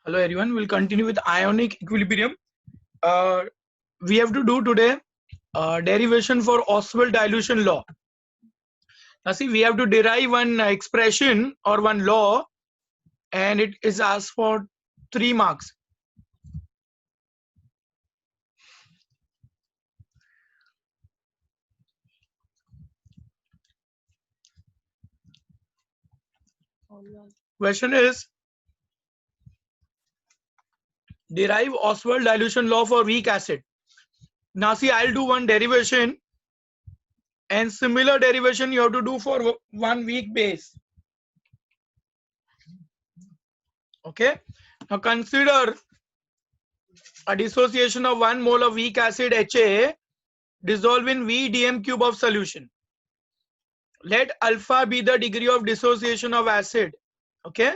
Hello everyone, we'll continue with ionic equilibrium. We have to do today derivation for Ostwald dilution law. Now see, we have to derive one expression or one law, and it is asked for 3 marks. Question is, derive Ostwald dilution law for weak acid. Now see, I'll do one derivation, and similar derivation you have to do for one weak base. Okay, now consider a dissociation of 1 mole of weak acid HA dissolve in V dm cube of solution. Let alpha be the degree of dissociation of acid. Okay,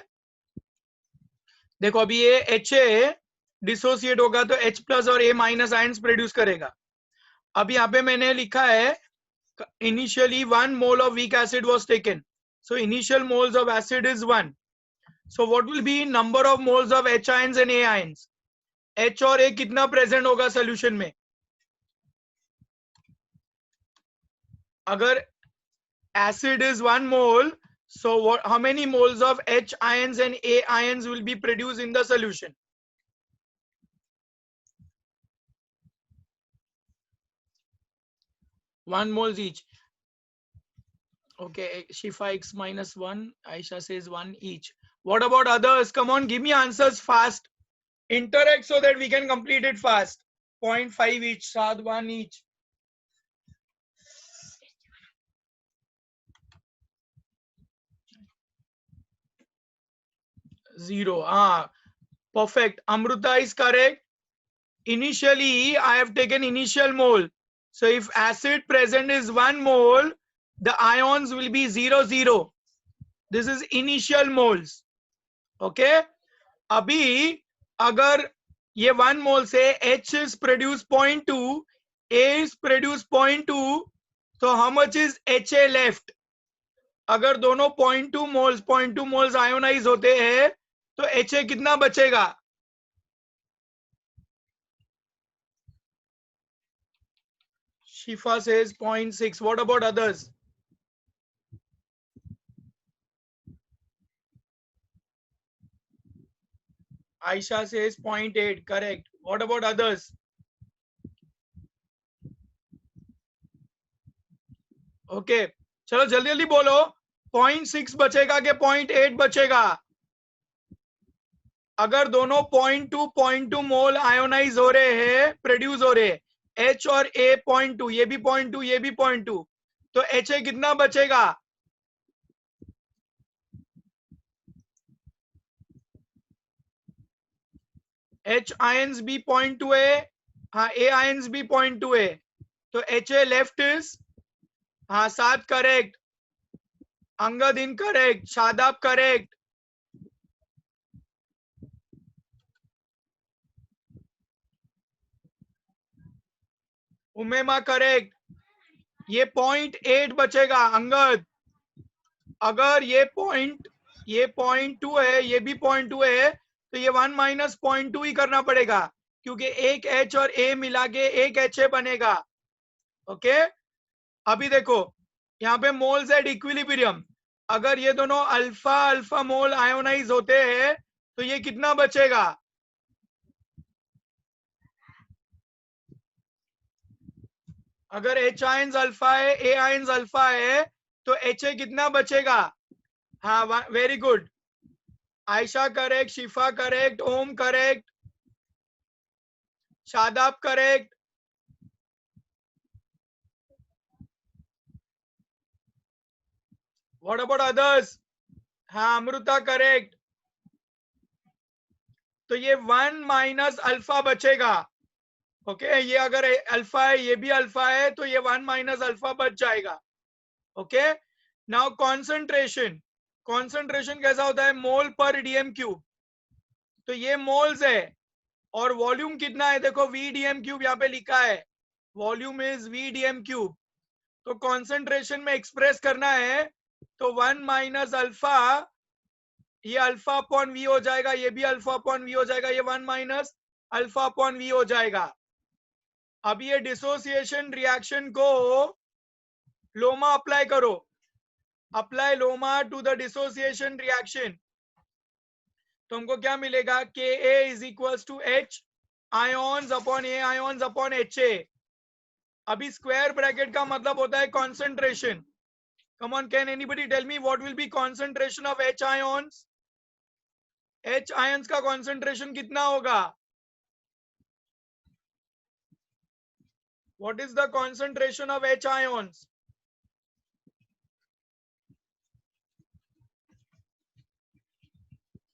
देखो अभी ये HA dissociate होगा तो H plus और A minus ions produce करेगा. अब यहाँ पे मैंने लिखा है initially 1 mole of weak acid was taken, so initial moles of acid is 1. So what will be number of moles of H ions and A ions? H और A कितना present होगा सोल्यूशन में? अगर acid is 1 mole, so what, how many moles of H ions and A ions will be produced in the solution? One moles each. Okay, Shifa X minus 1, Aisha says 1 each. What about others? Come on, give me answers fast. Interact so that we can complete it fast. 0.5 each, Saad 1 each. Zero. Perfect. Amruta is correct. Initially, I have taken initial mole. So if acid present is 1 mole, the ions will be 0, 0. This is initial moles. Okay. Abhi, agar ये 1 mole से H is produce 0.2, A is produce 0.2, so how much is HA left? अगर दोनों 0.2 moles ionise होते हैं तो HA कितना बचेगा? Shifa says 0.6. What about others? Aisha says 0.8. Correct. What about others? Okay. चलो जल्दी जल्दी बोलो. 0.6 बचेगा कि 0.8 बचेगा? अगर दोनों 0.2 मोल आयोनाइज हो रहे हैं, प्रोड्यूस हो रहे हैं, H और A 0.2, ये भी 0.2, ये भी 0.2, तो HA कितना बचेगा? H ions भी 0.2 है, हाँ A ions भी 0.2 है, तो HA left is, हाँ सात correct, Angad incorrect, Shadab correct, Umema correct. ये 0.8 बचेगा अंगद. अगर ये 0.2 है, ये भी 0.2 है, तो ये 1 माइनस 0.2 ही करना पड़ेगा, क्योंकि एक H और A मिला के एक HA बनेगा. ओके, अभी देखो यहाँ पे मोल्स एट इक्विलिब्रियम. अगर ये दोनों अल्फा अल्फा मोल आयोनाइज होते हैं तो ये कितना बचेगा? अगर H आयंस अल्फा है, A आयंस अल्फा है, तो HA कितना बचेगा? हाँ, very good. Aisha correct, Shifa correct, Om correct, Shadab correct. What about others? हाँ, अमृता करेक्ट. तो ये 1 माइनस अल्फा बचेगा. ओके, ये अगर अल्फा है, ये भी अल्फा है, तो ये 1 माइनस अल्फा बच जाएगा. Okay, now concentration. कॉन्सेंट्रेशन कैसा होता है? मोल पर डीएम क्यूब. तो ये मोल्स है और वॉल्यूम कितना है? देखो वी डीएम क्यूब यहाँ पे लिखा है, volume is V DM cube. तो कॉन्सेंट्रेशन में एक्सप्रेस करना है तो 1 माइनस अल्फा ये अल्फा अपॉन वी हो जाएगा, ये भी अल्फा अपॉन वी हो जाएगा, ये 1 माइनस अल्फा अपॉन वी हो जाएगा। अब ये डिसोसिएशन रिएक्शन को लोमा अप्लाई करो, apply LOMA to the dissociation reaction, तो हमको क्या मिलेगा, K A is equal to H ions upon A ions upon H A. अभी स्क्वायर ब्रैकेट का मतलब होता है concentration. Come on, can anybody tell me what will be concentration of H ions? H ions का concentration कितना होगा? What is the concentration of H ions?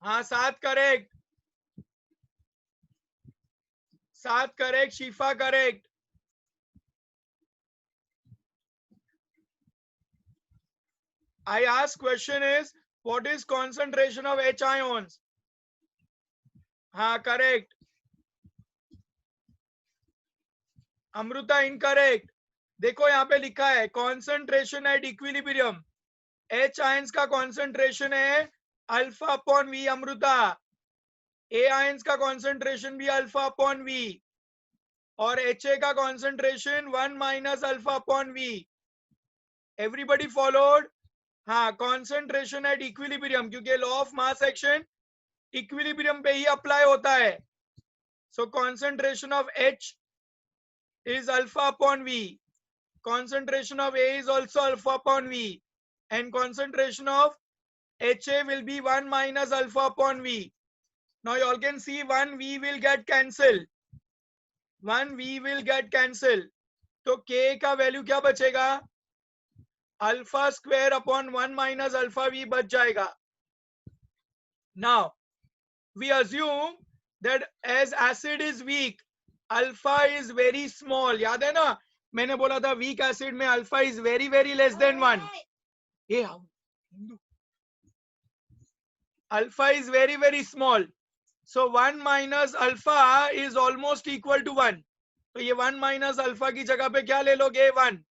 हाँ, 7 correct, 7 correct, Shifa correct. I ask question is what is concentration of H ions? हाँ correct. Amrita incorrect. देखो यहाँ पे लिखा है concentration at equilibrium, H ions का कॉन्सेंट्रेशन है alpha upon V. Amrita, A ions का कॉन्सेंट्रेशन भी अल्फा अपॉन वी, और एच ए का concentration 1 minus alpha upon V. Everybody followed? हाँ, कॉन्सेंट्रेशन एट इक्विलिब्रियम, क्योंकि law of mass action equilibrium पे ही अप्लाई होता है। So concentration of H is alpha upon V, concentration of A is also alpha upon V, and concentration of HA will be 1 minus alpha upon V. Now you all can see 1 V will get cancelled, 1 V will get cancelled, तो K का value क्या बचेगा? Alpha square upon 1 minus alpha V बच जाएगा। Now we assume that as acid is weak, alpha is very small. याद है ना, मैंने बोला था वीक एसिड में alpha is very very less than 1। ये alpha is very very small, so 1 minus alpha is almost equal to 1। तो ये 1 माइनस अल्फा की जगह पे क्या ले लोगे? 1,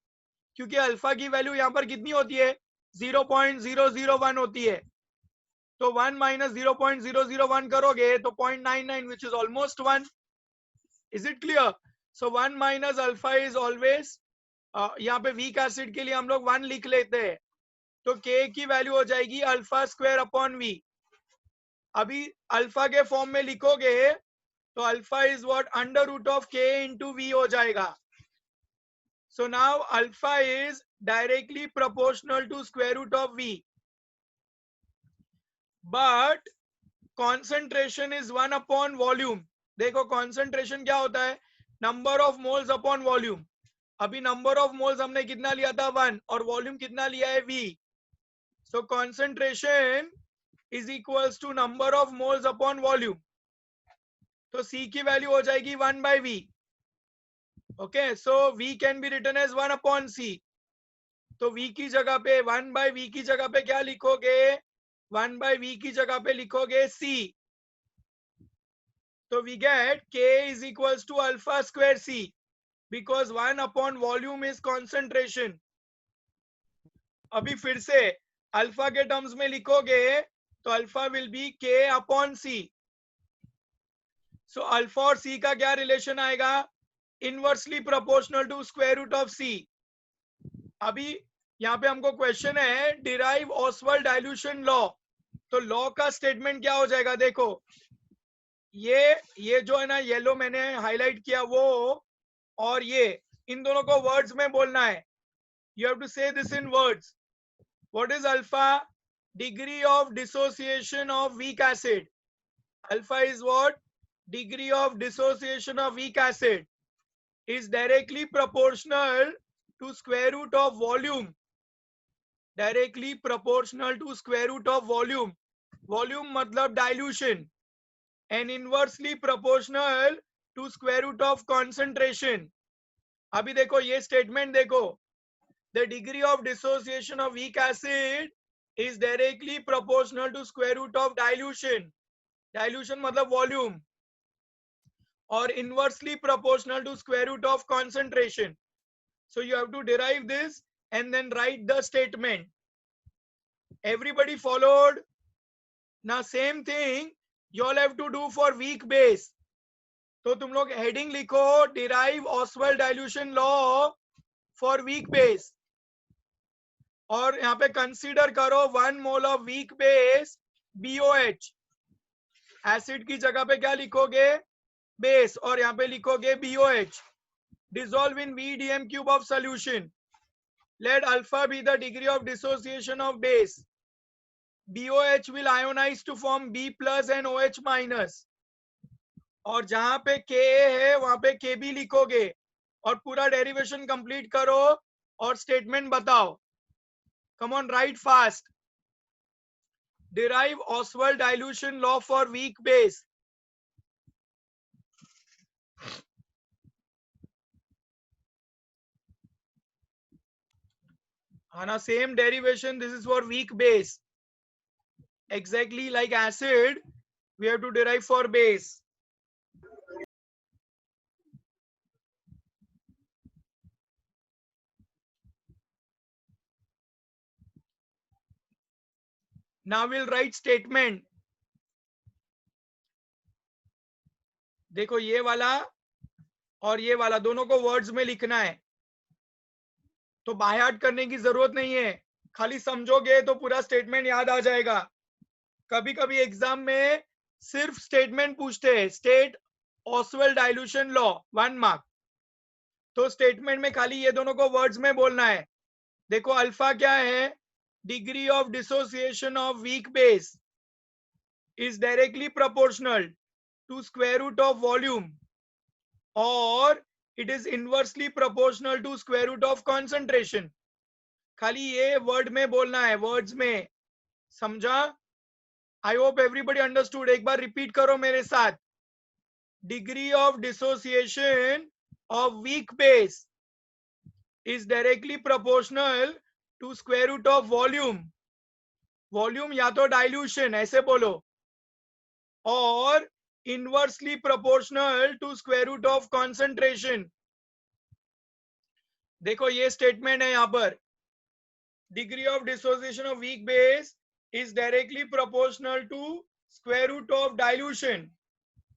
क्योंकि अल्फा की वैल्यू यहाँ पर कितनी होती है? 0.001 होती है। तो 1 माइनस 0.001 करोगे तो 0.99, which is almost 1। Is it clear? So 1 minus alpha is always, यहाँ पे वीक एसिड के लिए हम लोग 1 लिख लेते हैं, तो K की वैल्यू हो जाएगी अल्फा स्क्वायर अपॉन V। अभी अल्फा के फॉर्म में लिखोगे तो alpha is what, under root of K into V हो जाएगा। So now alpha is directly proportional to square root of V, but concentration is 1 upon volume. देखो concentration क्या होता है? Number of moles upon volume. अभी number of moles हमने कितना लिया था? 1, और वॉल्यूम कितना लिया है? V। So concentration is equals to number of moles upon volume, तो C की वैल्यू हो जाएगी 1 by V। Okay, so V can be written as 1 upon C। तो V की जगह पे 1 बाय V की जगह पे क्या लिखोगे? 1 बाय V की जगह पे लिखोगे C। So we get K is equals to alpha square C, because 1 upon volume is concentration. अभी फिर से अल्फा के टर्म्स में लिखोगे तो alpha will be K upon C। So alpha और C का क्या रिलेशन आएगा? Inversely proportional to square root of C। अभी यहाँ पे हमको क्वेश्चन है डिराइव ऑसवर्ल्ड डाइल्यूशन लॉ, तो लॉ का स्टेटमेंट क्या हो जाएगा? देखो ये जो है ना, येलो मैंने हाईलाइट किया वो, और ये, इन दोनों को वर्ड्स में बोलना है। You have to say this in words. What is alpha? Degree of dissociation of weak acid. Alpha is what? Degree of dissociation of weak acid is directly proportional to square root of volume, directly proportional to square root of volume. Volume मतलब dilution, and inversely proportional to square root of concentration. अभी देखो ये statement देखो, the degree of dissociation of weak acid is directly proportional to square root of dilution. Dilution मतलब volume, और inversely proportional to square root of concentration. So you have to derive this and then write the statement. Everybody followed? Now same thing you all have to do for weak base. तो तुम लोग heading लिखो derive Ostwald dilution law for weak base, और यहाँ पे consider करो 1 mole of weak base BOH. Acid की जगह पे क्या लिखोगे? बेस, और यहाँ पे लिखोगे BOH. Dissolve in VDM cube of solution. Let alpha be the degree of dissociation of base. BOH will ionize to form B plus and OH minus. और जहां पे Ka है वहां पे Kb लिखोगे और पूरा डेरिवेशन कंप्लीट करो और स्टेटमेंट बताओ. Come on, right fast. Derive Oswald dilution law for weak base. Hana, same derivation. This is for weak base. Exactly like acid, we have to derive for base. Now we'll write statement. देखो ये वाला और ये वाला दोनों को words में लिखना है, तो बायहार्ट करने की जरूरत नहीं है, खाली समझोगे तो पूरा स्टेटमेंट याद आ जाएगा. कभी कभी एग्जाम में सिर्फ स्टेटमेंट पूछते हैं, स्टेट ऑसवेल्ड डाइल्यूशन लॉ 1 मार्क. तो स्टेटमेंट में खाली ये दोनों को वर्ड्स में बोलना है. देखो अल्फा क्या है? Degree of dissociation of weak base is directly proportional to square root of volume, और it is inversely proportional to square root of concentration. खाली ये वर्ड में बोलना है, वर्ड्स में. समझा? I hope everybody understood. एक बार रिपीट करो मेरे साथ. Degree of dissociation of weak base is directly proportional to square root of volume. Volume या तो डाइल्यूशन, ऐसे बोलो, और inversely proportional to square root of concentration. देखो ये स्टेटमेंट है यहाँ पर. Degree of dissociation of weak base is directly proportional to square root of dilution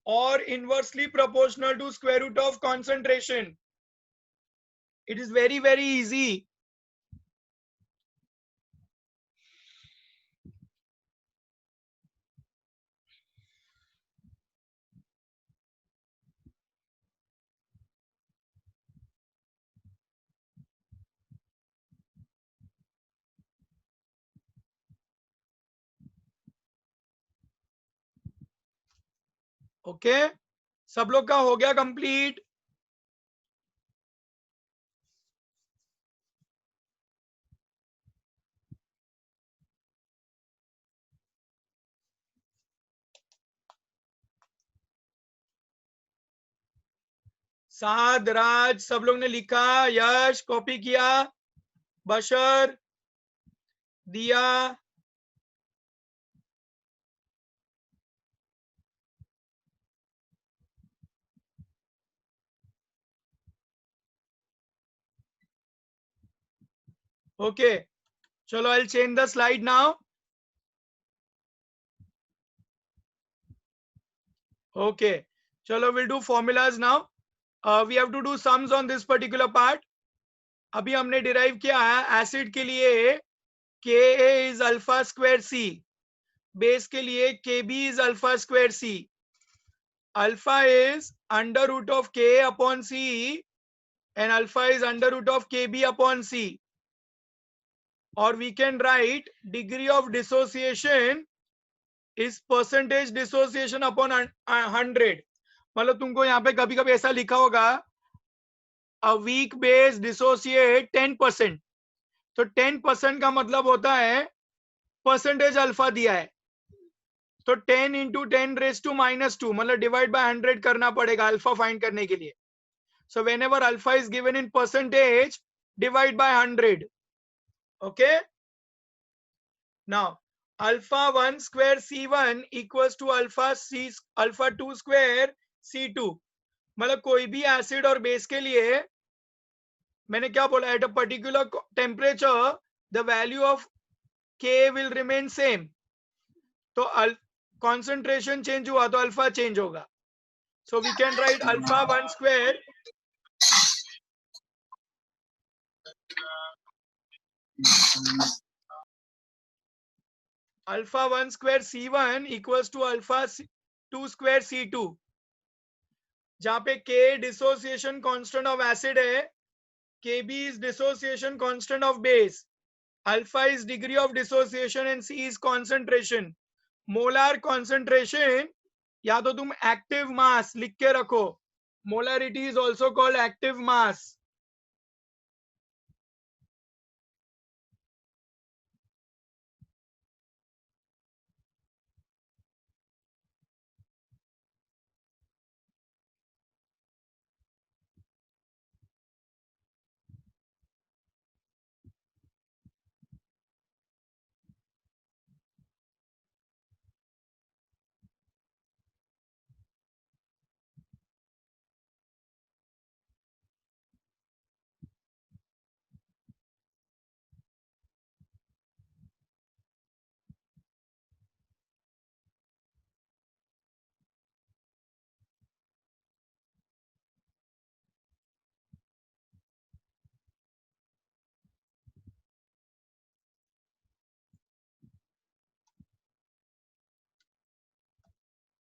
और inversely proportional to square root of concentration. It is very very easy. Okay, सब लोग का हो गया कंप्लीट? साद, राज, सब लोग ने लिखा. यश कॉपी किया. बशर, दिया, ओके. चलो, I will change the slide now. Okay, चलो, will do formulas now. We have to do sums on this particular part. अभी हमने डिराइव किया है एसिड के लिए Ka is alpha square C, base के लिए Kb is alpha square C. Alpha is under root of Ka upon C and alpha is under root of Kb upon C. Or we can write degree of dissociation is percentage dissociation upon 100. मतलब तुमको यहाँ पे कभी कभी ऐसा लिखा होगा a weak base dissociate 10%. तो 10% का मतलब होता है परसेंटेज अल्फा दिया है, तो 10 इंटू 10 रेज टू -2 मतलब डिवाइड बाय 100 करना पड़ेगा अल्फा फाइंड करने के लिए. So whenever alpha is given in percentage, divide by 100. Okay. Now alpha 1 square C1 equals to alpha 2 square C2. मतलब कोई भी एसिड और बेस के लिए मैंने क्या बोला, at a particular temperature the value of K will remain same. तो कॉन्सेंट्रेशन चेंज हुआ तो अल्फा चेंज होगा. So we can write alpha 1 square alpha 1 square C1 equals to alpha 2 square C2, जहां पे K dissociation constant of acid है, Kb is dissociation constant of base, alpha is degree of dissociation and C is concentration. Molar concentration या तो तुम active mass लिख के रखो, molarity is also called active mass.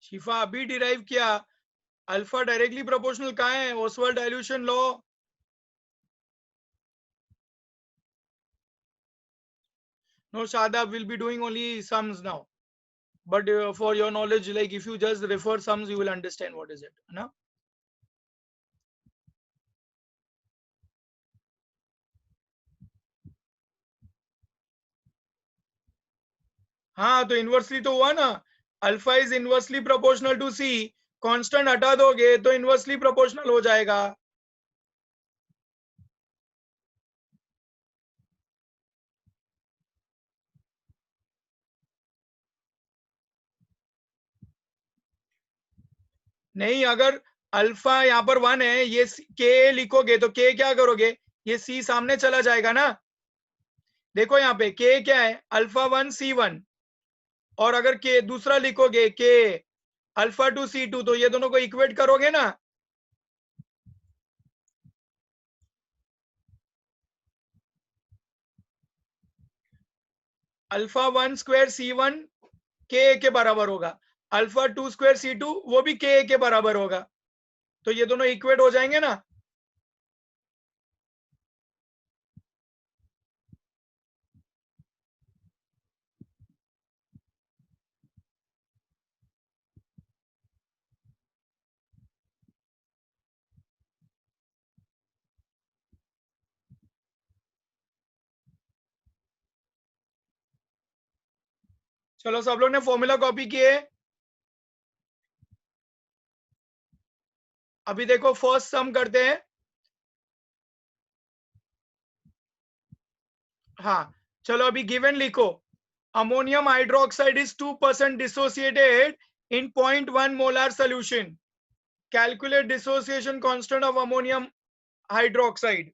शिफा अभी डिराइव किया. Alpha directly proportional कहाँ है? Oswald dilution law. No, Shadab will be doing only sums now. But for your knowledge, like if you just refer sums, you will understand what is it. Na? हाँ तो inversely तो हुआ ना. Alpha is inversely proportional to C. Constant हटा दोगे तो inversely proportional हो जाएगा. नहीं, अगर अल्फा यहाँ पर 1 है, ये के लिखोगे तो के क्या करोगे, ये सी सामने चला जाएगा ना. देखो यहाँ पे के क्या है, अल्फा 1 C1, और अगर के दूसरा लिखोगे के अल्फा 2 C2, तो ये दोनों को इक्वेट करोगे ना. अल्फा 1 स्क्वायर C1 के बराबर होगा, अल्फा 2 स्क्वायर C2 वो भी के बराबर होगा, तो ये दोनों इक्वेट हो जाएंगे ना. चलो सब लोग ने फॉर्मूला कॉपी किए. अभी देखो फर्स्ट सम करते हैं. हाँ चलो अभी गिवन लिखो. Ammonium hydroxide is 2% dissociated in 0.1 molar solution. Calculate dissociation constant of ammonium hydroxide.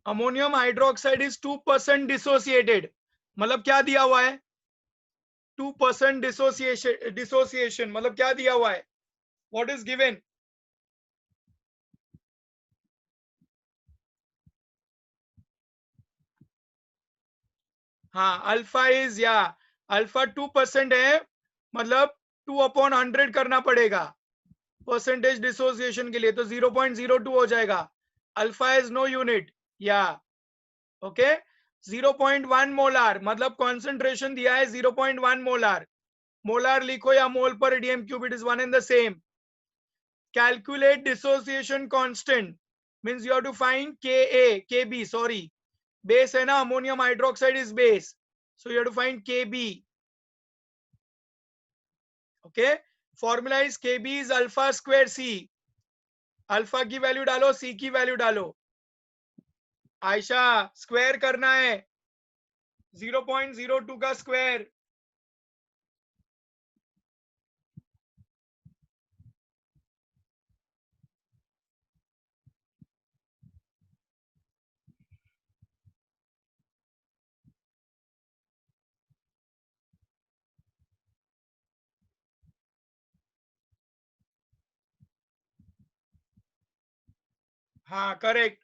Ammonium hydroxide is 2% dissociated, मतलब क्या दिया हुआ है, 2% डिसोसिएशन मतलब क्या दिया हुआ है, व्हाट इज गिवन. हाँ अल्फा इज या अल्फा 2% है, मतलब 2/100 करना पड़ेगा परसेंटेज डिसोसिएशन के लिए, तो 0.02 हो जाएगा. अल्फा इज नो यूनिट या ओके. 0.1 मोलार मतलब कॉन्सेंट्रेशन दिया है 0.1 मोलार. मोलार लिखो या मोल पर radium cube, it is one and the same. Calculate dissociation constant means you have to find Kb, sorry, base है ना, ammonium hydroxide is base, so you have to find Kb. Okay, formula is Kb is alpha square C. Alpha की value डालो, सी की value डालो। Ayesha square करना है, 0.02 का square. हाँ करेक्ट।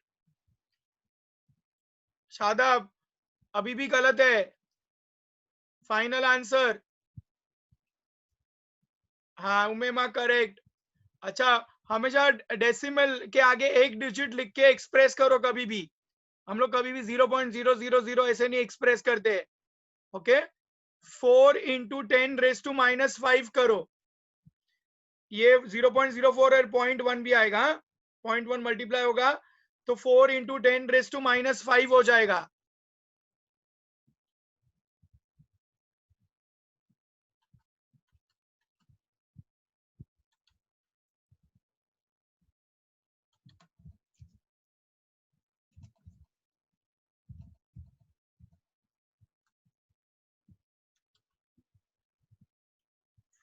शादाब अभी भी गलत है, फाइनल आंसर। हाँ उमेमा करेक्ट। अच्छा, हमेशा डेसिमल के आगे एक डिजिट लिख के एक्सप्रेस करो कभी भी। हम लोग कभी भी 0.000 ऐसे नहीं एक्सप्रेस करते। ओके, 4 × 10⁻⁵ करो, ये 0.04 और 0.1 भी आएगा, 0.1 मल्टीप्लाई होगा तो 4 × 10⁻⁵ हो जाएगा।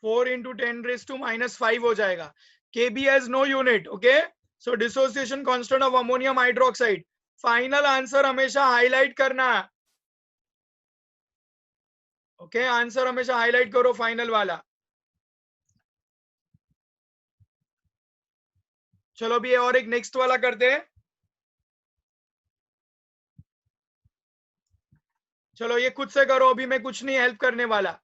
फोर इंटू 10⁻⁵ हो जाएगा। Kb has no unit, okay? So dissociation constant of ammonium hydroxide. Final answer हमेशा हाईलाइट करना, ओके? आंसर हमेशा हाईलाइट करो फाइनल वाला। चलो भी और एक नेक्स्ट वाला करते हैं। चलो ये खुद से करो, अभी मैं कुछ नहीं हेल्प करने वाला।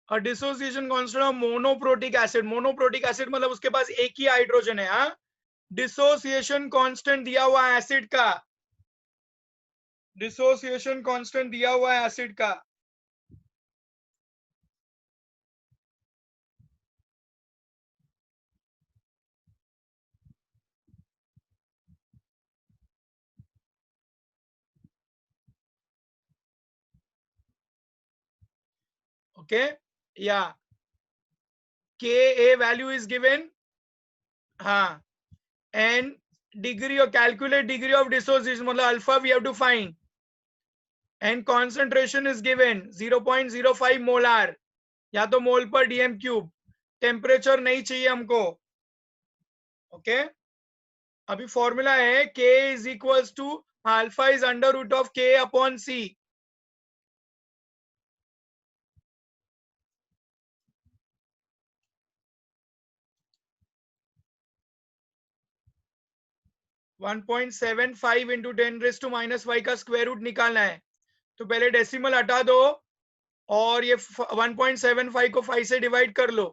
और dissociation constant of monoprotic acid, monoprotic acid मतलब उसके पास एक ही हाइड्रोजन है। हाँ, डिसोसिएशन कांस्टेंट दिया हुआ है एसिड का, डिसोसिएशन कांस्टेंट दिया हुआ है एसिड का। ओके, या K a value is given, हाँ, and degree of calculate degree of dissociation मतलब alpha we have to find, and concentration is given 0.05 molar, या तो मोल पर डीएम क्यूब। टेम्परेचर नहीं चाहिए हमको, ओके? अभी फॉर्मूला है K is equals to alpha is under root of K upon C. 1.75 into 10⁻⁵ का स्क्वायर रूट निकालना है, तो पहले डेसिमल हटा दो और ये 1.75 को 5 से डिवाइड कर लो,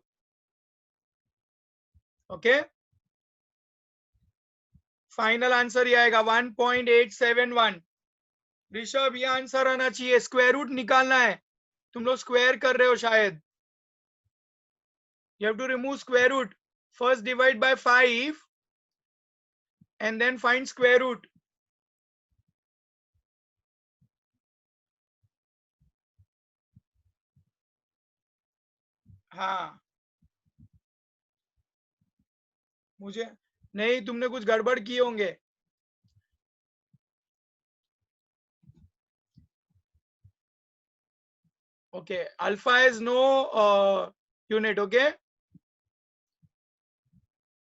ओके? फाइनल आंसर ये आएगा 1.871। ऋषभ ये आंसर आना चाहिए, स्क्वायर रूट निकालना है, तुम लोग स्क्वायर कर रहे हो शायद। You have to remove square root, first divide by 5 and then find square root. हाँ, मुझे नहीं, तुमने कुछ गड़बड़ किए होंगे। Okay, alpha has no unit, okay?